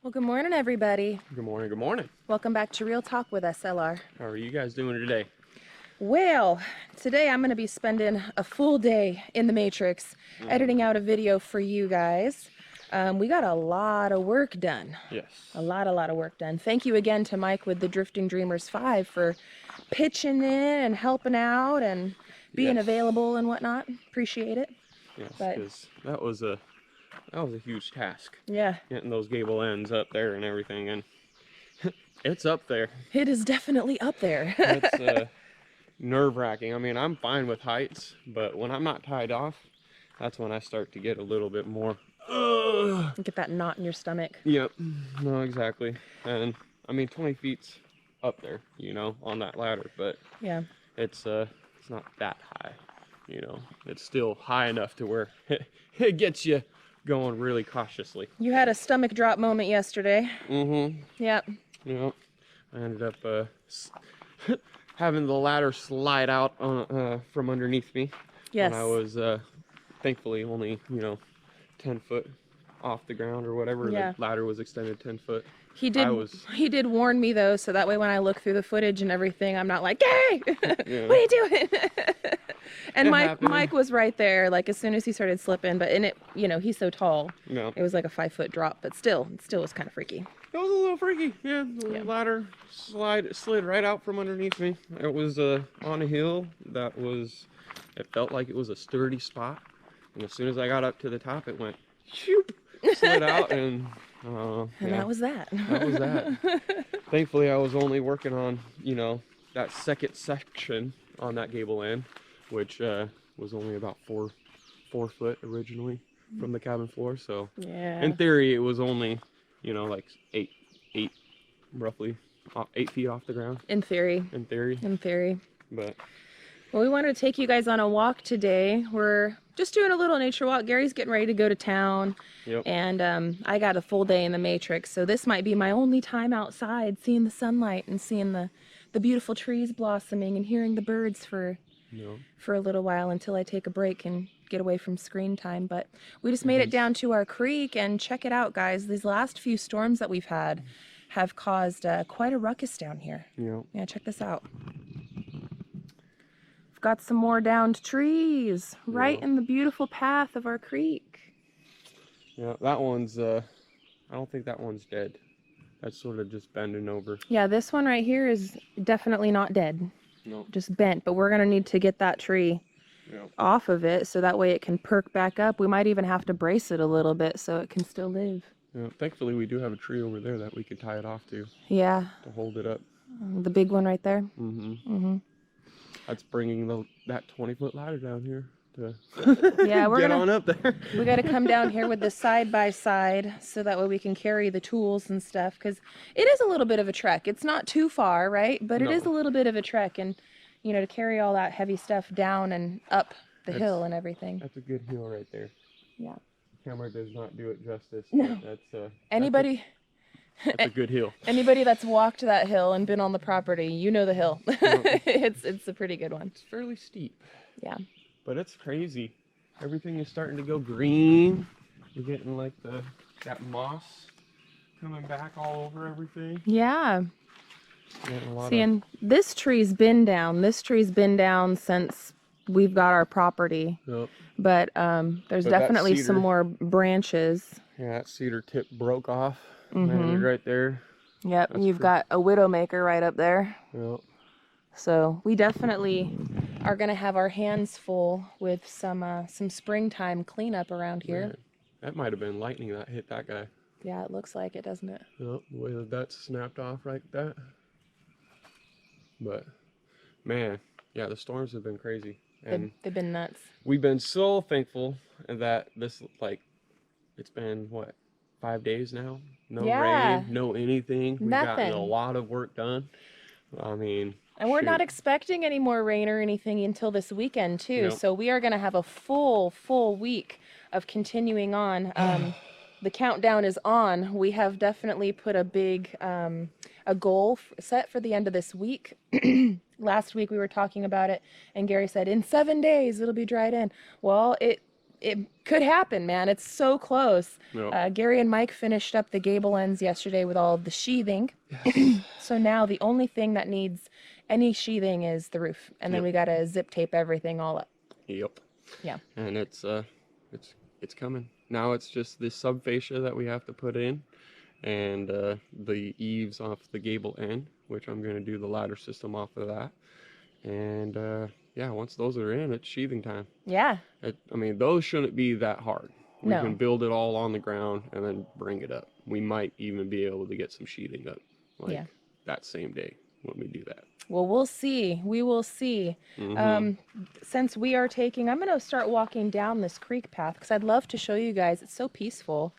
Well, good morning, everybody. Good morning, good morning. Welcome back to Real Talk with SLR. How are you guys doing today? Well, today I'm going to be spending a full day in the Matrix editing out a video for you guys. We got a lot of work done. Yes. A lot of work done. Thank you again to Mike with the Drifting Dreamers 5 for pitching in and helping out and being available and whatnot. Appreciate it. Yes, because that was a huge task. Yeah. Getting those gable ends up there and everything, and it's up there. It is definitely up there. It's nerve-wracking. I mean, I'm fine with heights, but when I'm not tied off, that's when I start to get a little bit more. Get that knot in your stomach. Yep. No, exactly. And I mean, 20 feet's up there, you know, on that ladder, but yeah, it's not that high, you know. It's still high enough to where it gets you going really cautiously. You had a stomach drop moment yesterday. Mm-hmm. Yep. Yep. I ended up having the ladder slide out from underneath me. Yes. When I was thankfully only, 10 foot off the ground or whatever. Yeah. The ladder was extended 10 foot. He did warn me though, so that way when I look through the footage and everything, I'm not like, "Hey, Yeah. what are you doing?" And happened. Mike was right there, like as soon as he started slipping. But in it, he's so tall. No. It was like a 5-foot drop, but still was kind of freaky. It was a little freaky. Yeah. The ladder slid right out from underneath me. It was on a hill that was. It felt like it was a sturdy spot, and as soon as I got up to the top, it went, shoop, slid out, and that was that. That was that. Thankfully, I was only working on, that second section on that gable end, which was only about four foot originally from the cabin floor. So yeah. In theory, it was only, like roughly 8 feet off the ground. In theory. In theory. In theory. But. Well, we wanted to take you guys on a walk today. We're just doing a little nature walk. Gary's getting ready to go to town. Yep. And I got a full day in the Matrix, so this might be my only time outside seeing the sunlight and seeing the beautiful trees blossoming and hearing the birds for a little while until I take a break and get away from screen time. But we just made it down to our creek, and check it out, guys. These last few storms that we've had have caused quite a ruckus down here. Yeah, check this out. Got some more downed trees right in the beautiful path of our creek. Yeah, that one's I don't think that one's dead. That's sort of just bending over. Yeah, this one right here is definitely not dead. No. Just bent, but we're gonna need to get that tree off of it so that way it can perk back up. We might even have to brace it a little bit so it can still live. Yeah, thankfully we do have a tree over there that we could tie it off to. Yeah. To hold it up. The big one right there. That's bringing that 20-foot ladder down here to we're get on up there. We got to come down here with the side-by-side so that way we can carry the tools and stuff, because it is a little bit of a trek. It's not too far, right? But it is a little bit of a trek, and to carry all that heavy stuff down and up the hill and everything. That's a good hill right there. Yeah. Camera does not do it justice. No. That's anybody. That's a good hill. Anybody that's walked that hill and been on the property, you know the hill. It's a pretty good one. It's fairly steep. Yeah. But it's crazy. Everything is starting to go green. You're getting like that moss coming back all over everything. Yeah. And this tree's been down. This tree's been down since we've got our property. Yep. But there's definitely some more branches. Yeah, that cedar tip broke off. Right there. Yep, and you've got a widowmaker right up there. Yep. So we definitely are gonna have our hands full with some springtime cleanup around here. Man, that might have been lightning that hit that guy. Yeah, it looks like it, doesn't it? Yep, the way that snapped off like that. But man, yeah, the storms have been crazy. And they've been nuts. We've been so thankful that this, it's been what, 5 days now? No rain, no anything. We've gotten a lot of work done. I mean, and we're not expecting any more rain or anything until this weekend too. So we are going to have a full week of continuing on. The countdown is on. We have definitely put a big a goal set for the end of this week. Last week we were talking about it, and Gary said in 7 days it'll be dried in. Well, it it could happen, man. It's so close. Yep. Gary and Mike finished up the gable ends yesterday with all of the sheathing. Yes. So now the only thing that needs any sheathing is the roof. And then we got to zip tape everything all up. Yep. Yeah. And it's coming. Now it's just this subfascia that we have to put in, and the eaves off the gable end, which I'm going to do the ladder system off of that. And yeah, once those are in, it's sheathing time. Yeah. I mean, those shouldn't be that hard. We No. can build it all on the ground and then bring it up. We might even be able to get some sheathing up that same day when we do that. Well, we'll see. We will see. Since we are taking, I'm going to start walking down this creek path because I'd love to show you guys. It's so peaceful.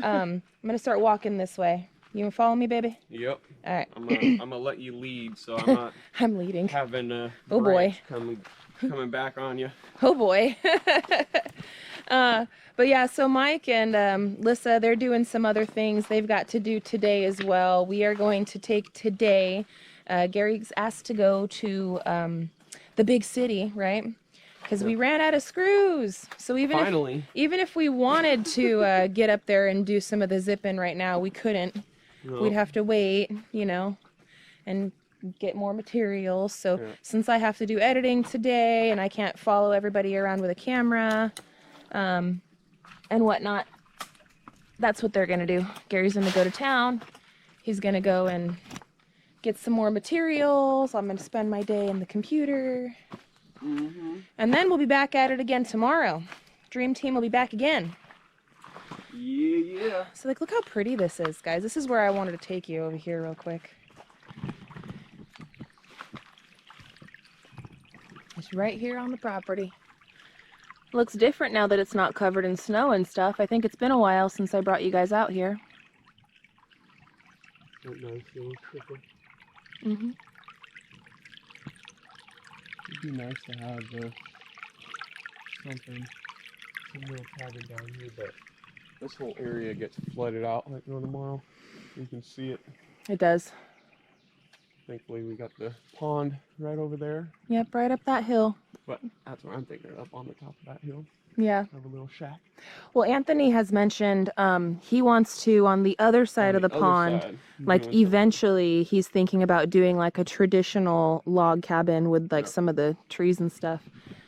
I'm going to start walking this way. You want to follow me, baby? Yep. All right. I'm gonna let you lead, so I'm not I'm leading. having Oh boy. coming back on you. Oh boy. But yeah, so Mike and Lissa, they're doing some other things they've got to do today as well. We are going to take today, Gary's asked to go to the big city, right? Because we ran out of screws. So even if we wanted to get up there and do some of the zipping right now, we couldn't. No. We'd have to wait, you know, and get more materials. So since I have to do editing today and I can't follow everybody around with a camera and whatnot, that's what they're going to do. Gary's going to go to town. He's going to go and get some more materials. I'm going to spend my day in the computer. And then we'll be back at it again tomorrow. Dream Team will be back again. Yeah. So like, look how pretty this is, guys. This is where I wanted to take you over here real quick. It's right here on the property. Looks different now that it's not covered in snow and stuff. I think it's been a while since I brought you guys out here. Nice little triple. It'd be nice to have some little cabin down here, but this whole area gets flooded out like no tomorrow. You can see it. It does. Thankfully, we got the pond right over there. Yep, right up that hill. But that's what I'm thinking, up on the top of that hill. Yeah. Have a little shack. Well, Anthony has mentioned he wants to, on the other side of the pond, like eventually he's thinking about doing like a traditional log cabin with like some of the trees and stuff.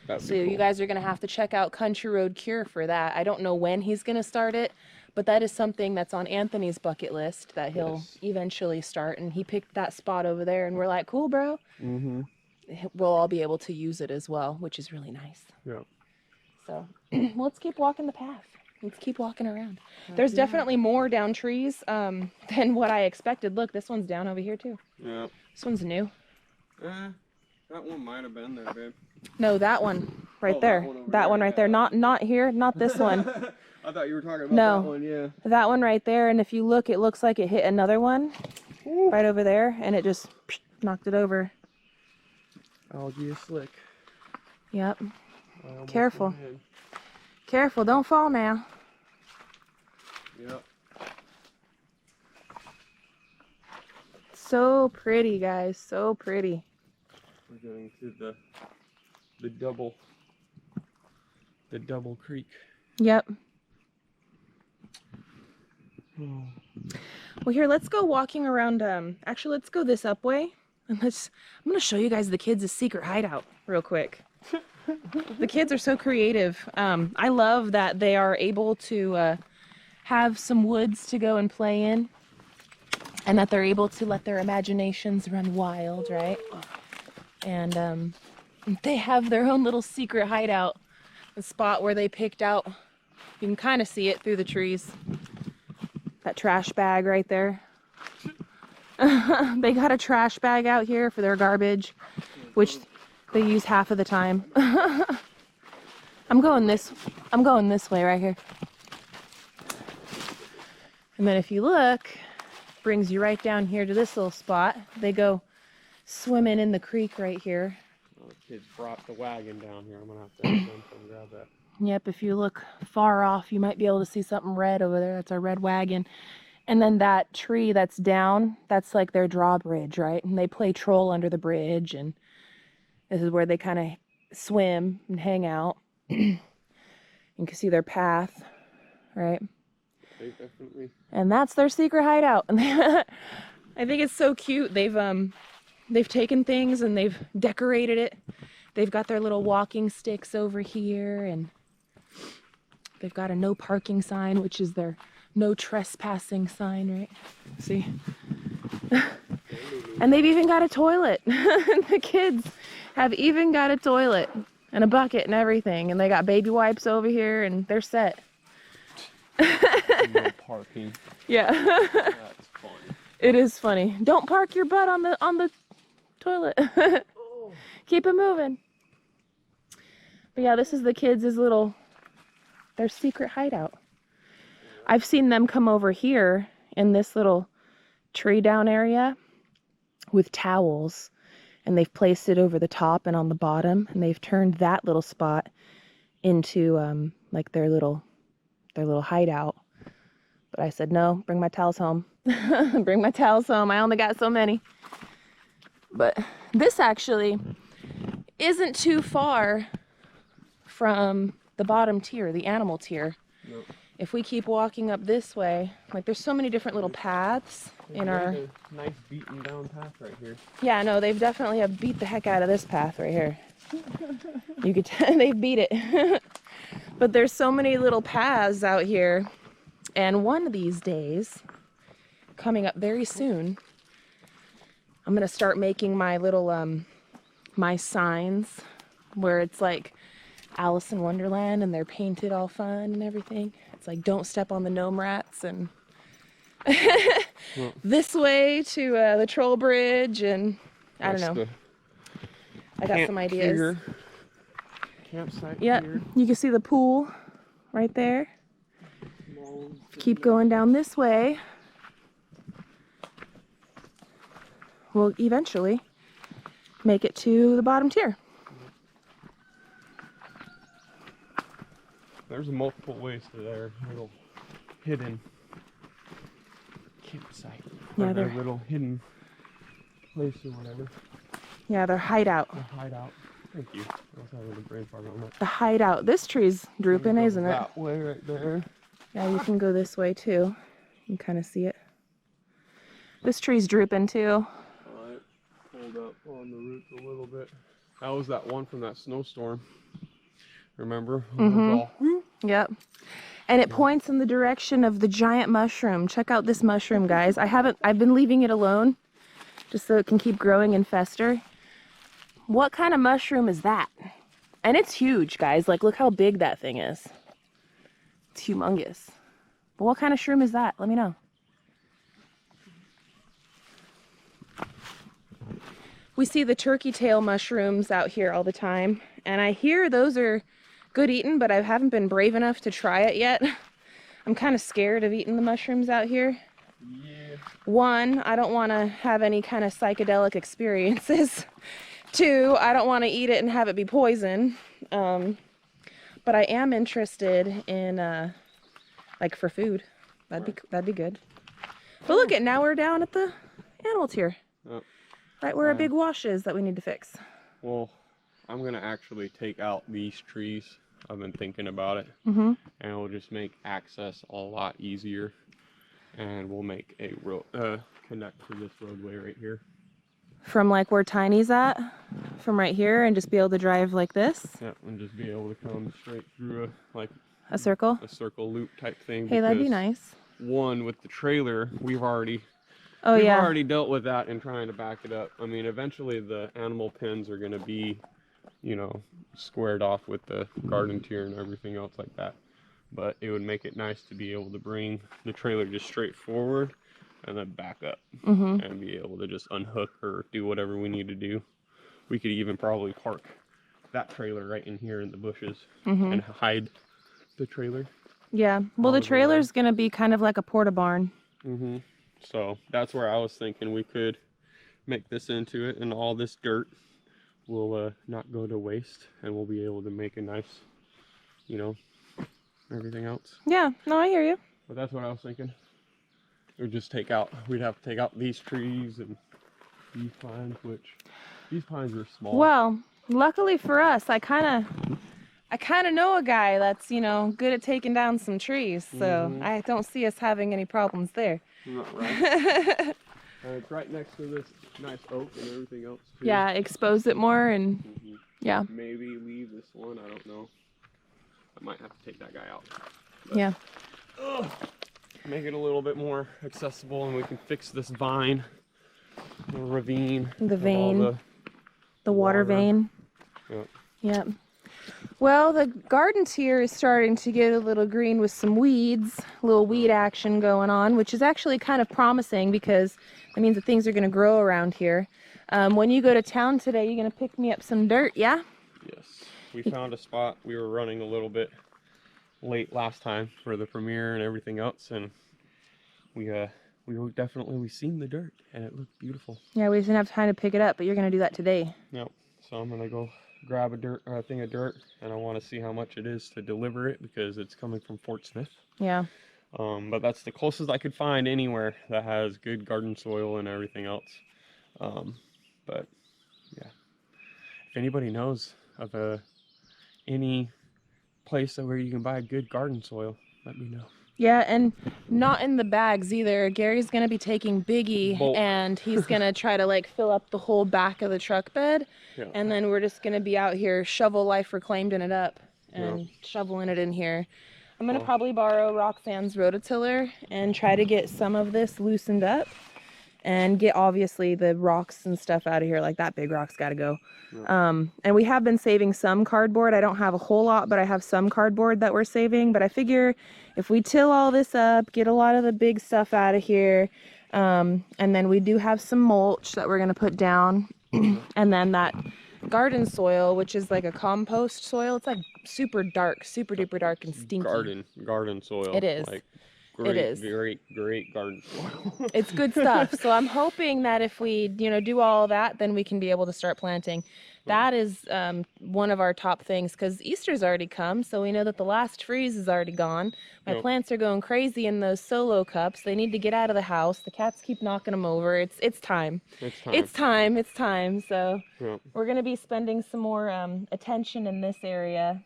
So cool. You guys are going to have to check out Country Road Cure for that. I don't know when he's going to start it, but that is something that's on Anthony's bucket list that he'll eventually start. And he picked that spot over there and we're like, cool, bro. We'll all be able to use it as well, which is really nice. Yeah. So let's keep walking the path. Let's keep walking around. There's definitely more down trees than what I expected. Look, this one's down over here too. Yeah. This one's new. That one might have been there, babe. No, that one right there. That one right there. Not here. Not this one. I thought you were talking about that one. Yeah. That one right there. And if you look, it looks like it hit another one right over there, and it just knocked it over. Algae is slick. Yep. Careful. Careful. Don't fall now. Yep. So pretty, guys. So pretty. We're going to the double creek. Yep. Well, here, let's go walking around. Actually, let's go this up way. And I'm going to show you guys the kids' secret hideout real quick. The kids are so creative. I love that they are able to have some woods to go and play in. And that they're able to let their imaginations run wild, right? And they have their own little secret hideout. The spot where they picked out. You can kind of see it through the trees. That trash bag right there. They got a trash bag out here for their garbage, which they use half of the time. I'm going this way right here. And then if you look, brings you right down here to this little spot. They go swimming in the creek right here. Oh, the kids brought the wagon down here. I'm gonna have to jump and grab that. Yep, if you look far off, you might be able to see something red over there. That's a red wagon. And then that tree that's down, that's like their drawbridge, right? And they play troll under the bridge, and this is where they kind of swim and hang out. You can see their path, right? They definitely. And that's their secret hideout. I think it's so cute. They've taken things and they've decorated it. They've got their little walking sticks over here, and they've got a no parking sign, which is their no trespassing sign, right? See? And they've even got a toilet. The kids have even got a toilet and a bucket and everything, and they got baby wipes over here, and they're set. No parking. Yeah. That's funny. It is funny. Don't park your butt on the toilet. Keep it moving. But yeah, this is the kids' their secret hideout. I've seen them come over here in this little tree down area with towels, and they've placed it over the top and on the bottom, and they've turned that little spot into like their little hideout. But I said, no, bring my towels home. Bring my towels home. I only got so many. But this actually isn't too far from the bottom tier, the animal tier. Nope. If we keep walking up this way, like there's so many different little paths in our... A nice beaten down path right here. Yeah, no, they've definitely have beat the heck out of this path right here. You could tell they've beat it. But there's so many little paths out here, and one of these days, coming up very soon, I'm gonna start making my little my signs where it's like Alice in Wonderland, and they're painted all fun and everything. It's like, don't step on the gnome rats, and this way to the troll bridge, and I don't know. I got some ideas. Here. Campsite. Yep, here. you can see the pool right there. Keep going down this way. We'll eventually make it to the bottom tier. There's multiple ways to their little hidden campsite. Yeah, or their they're little hidden place or whatever. Yeah, their hideout. The hideout. Thank you. I was having a brain fart on that. The hideout. This tree's drooping, isn't it? That way right there. Yeah, you can go this way too. You can kind of see it. This tree's drooping too. Alright, pulled up on the roots a little bit. That was that one from that snowstorm. Remember? Mm-hmm. Yep. And it points in the direction of the giant mushroom. Check out this mushroom, guys. I've been leaving it alone just so it can keep growing and fester. What kind of mushroom is that? And it's huge, guys. Like, look how big that thing is. It's humongous. But what kind of shroom is that? Let me know. We see the turkey tail mushrooms out here all the time, and I hear those are good eating, but I haven't been brave enough to try it yet. I'm kind of scared of eating the mushrooms out here. Yeah. One, I don't want to have any kind of psychedelic experiences. Two, I don't want to eat it and have it be poison. But I am interested in, like, for food. That'd be good. But look, now we're down at the animal tier. Oh. Right where our big wash is that we need to fix. Well, I'm gonna actually take out these trees. I've been thinking about it, Mm-hmm. and it'll just make access a lot easier. And we'll make a road connect for this roadway right here. From like where Tiny's at, from right here, and just be able to drive like this. Yeah, and just be able to come straight through A circle. a circle loop type thing. Hey, that'd be because nice. One, with the trailer, we've already Yeah. already dealt with that and trying to back it up. I mean, eventually the animal pens are gonna be, you know, squared off with the garden tier and everything else like that. But it would make it nice to be able to bring the trailer just straight forward and then back up, and be able to just unhook or do whatever we need to do. We could even probably park that trailer right in here in the bushes and hide the trailer. Yeah. Well, the trailer's gonna be kind of like a porta barn. So that's where I was thinking we could make this into it, and all this dirt will not go to waste, and we'll be able to make a nice, you know, everything else. Yeah. No, I hear you. But that's what I was thinking. We'd have to take out these trees and these pines, which these pines are small. Well, luckily for us, I kind of I kind of know a guy that's, you know, good at taking down some trees, so I don't see us having any problems there. Not right. It's right next to this nice oak and everything else too. Yeah, expose it more and yeah. Maybe leave this one, I don't know. I might have to take that guy out. But, yeah. Make it a little bit more accessible, and we can fix this vine, the ravine. The vein. The water vein. Yep. Yep. Well, the garden here is starting to get a little green with some weeds, a little weed action going on, which is actually kind of promising because that means that things are going to grow around here. When you go to town today, you're going to pick me up some dirt, yeah? Yes. We found a spot. We were running a little bit late last time for the premiere and everything else, and we seen the dirt, and it looked beautiful. Yeah, we didn't have time to pick it up, but you're going to do that today. Yep. So I'm going to go grab a thing of dirt, and I want to see how much it is to deliver it because it's coming from Fort Smith. Yeah. But that's the closest I could find anywhere that has good garden soil and everything else. But yeah, if anybody knows of any place where you can buy good garden soil, let me know. Yeah, and not in the bags either. Gary's going to be taking Biggie, and he's going to try to like fill up the whole back of the truck bed. Yeah. And then we're just going to be out here SimpleLifeReclaiming it up and shoveling it in here. I'm going to probably borrow Roxanne's rototiller and try to get some of this loosened up and get obviously the rocks and stuff out of here. Like that big rock's got to go. Yeah. And we have been saving some cardboard. I don't have a whole lot, but I have some cardboard that we're saving. But I figure if we till all this up, get a lot of the big stuff out of here, and then we do have some mulch that we're going to put down. And then that garden soil, which is like a compost soil. It's like super dark, super duper dark and stinky. Garden soil. It is. Like, it is. Great garden soil. It's good stuff. So I'm hoping that if we, do all that, then we can be able to start planting. That is one of our top things because Easter's already come, so we know that the last freeze is already gone. My plants are going crazy in those solo cups. They need to get out of the house. The cats keep knocking them over. It's time. It's time. So we're going to be spending some more attention in this area,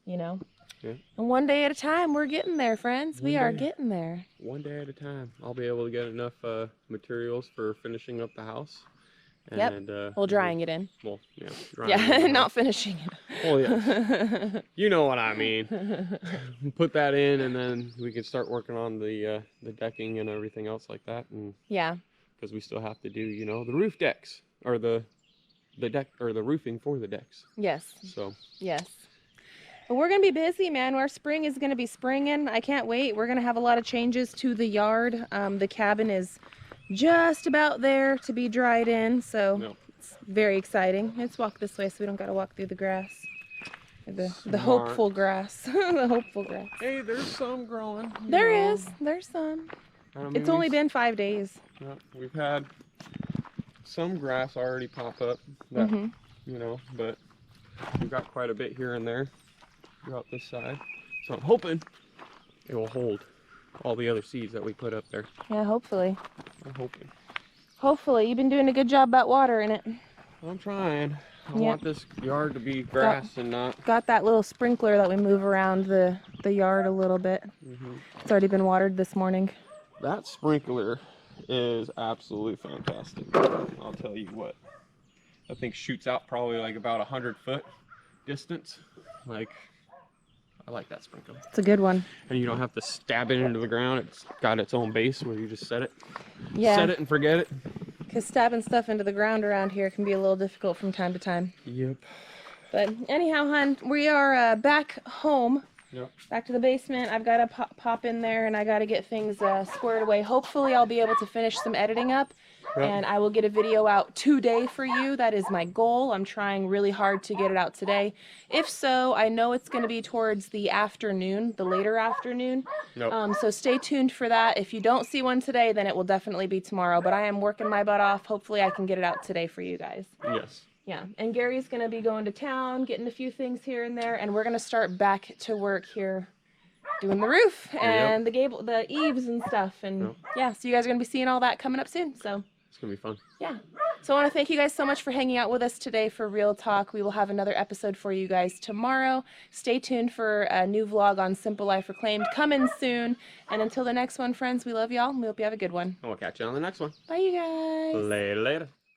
Yeah. And one day at a time, we're getting there, friends. We are getting there. One day at a time. I'll be able to get enough materials for finishing up the house. And, well, drying it in. Well, yeah. Yeah, not finishing it. Well, yeah. You know what I mean. Put that in, and then we can start working on the decking and everything else like that. And yeah. Because we still have to do, the roof decks, or the deck, or the roofing for the decks. Yes. So. Yes. But we're going to be busy, man. Our spring is going to be springing. I can't wait. We're going to have a lot of changes to the yard. The cabin is just about there to be dried in, so it's very exciting. Let's walk this way so we don't got to walk through the grass. The hopeful grass. The hopeful grass. Hey, there's some growing. There's some. It's only been 5 days. Yeah, we've had some grass already pop up that, but we've got quite a bit here and there throughout this side. So I'm hoping it will hold all the other seeds that we put up there. Yeah, hopefully. I'm hoping. Hopefully. You've been doing a good job about watering it. I'm trying. I want this yard to be grass and not... Got that little sprinkler that we move around the yard a little bit. It's already been watered this morning. That sprinkler is absolutely fantastic. I'll tell you what. That thing shoots out probably like about 100-foot distance. I like that sprinkler. It's a good one. And you don't have to stab it into the ground. It's got its own base where you just set it. Yeah. Set it and forget it. Because stabbing stuff into the ground around here can be a little difficult from time to time. Yep. But anyhow, hon, we are back home. Yep. Back to the basement. I've got to pop in there and I got to get things squared away. Hopefully I'll be able to finish some editing up. And I will get a video out today for you. That is my goal. I'm trying really hard to get it out today. If so, I know it's going to be towards the afternoon, the later afternoon. So stay tuned for that. If you don't see one today, then it will definitely be tomorrow. But I am working my butt off. Hopefully I can get it out today for you guys. Yes. Yeah. And Gary's going to be going to town, getting a few things here and there. And we're going to start back to work here doing the roof and the eaves and stuff. And so you guys are going to be seeing all that coming up soon. So. It's going to be fun. Yeah. So I want to thank you guys so much for hanging out with us today for Real Talk. We will have another episode for you guys tomorrow. Stay tuned for a new vlog on Simple Life Reclaimed coming soon. And until the next one, friends, we love y'all and we hope you have a good one. And we'll catch you on the next one. Bye, you guys. Later.